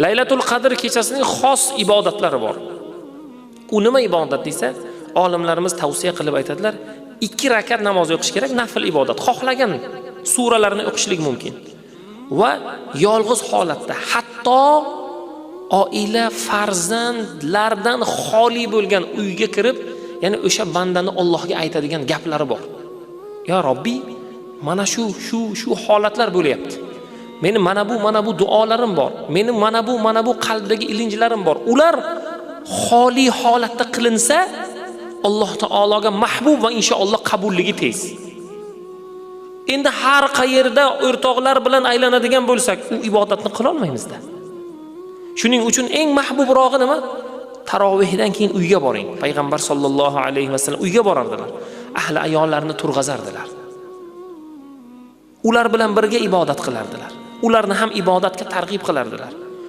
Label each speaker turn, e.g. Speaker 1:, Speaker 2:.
Speaker 1: Laylatul Qadr kechasining xos ibodatlari bor. U nima ibodat desa, olimlarimiz tavsiya qilib aytadilar, 2 rakat namoz o'qish kerak, nafl ibodat. Xohlagan suralarni o'qishlik mumkin. Va yolg'iz holatda, hatto oila, farzandlardan xoli bo'lgan uyga kirib, ya'ni o'sha bandani Allohga aytadigan gaplari bor. Ya Robbi, mana shu holatlar bo'layapti. Meni mana bu duolarim bor. Meni mana bu qalbdagi ilinjlarim bor. Ular xoli holatda qilinsa, Alloh taologa mahbub va inshaalloh qabulligi tez. Endi har qayerda o'rtoqlar bilan aylanadigan bo'lsak, u ibodatni qila olmaymiz-da. Shuning uchun eng mahbubrog'i nima? Tarovihdan keyin uyga boring. Payg'ambar sollallohu alayhi vasallam uyga borardilar. Ahli ayollarni turg'azardilar. Ular bilan birga ibodat qilardilar. Ularni ham ibodatga targ'ib qilardilar.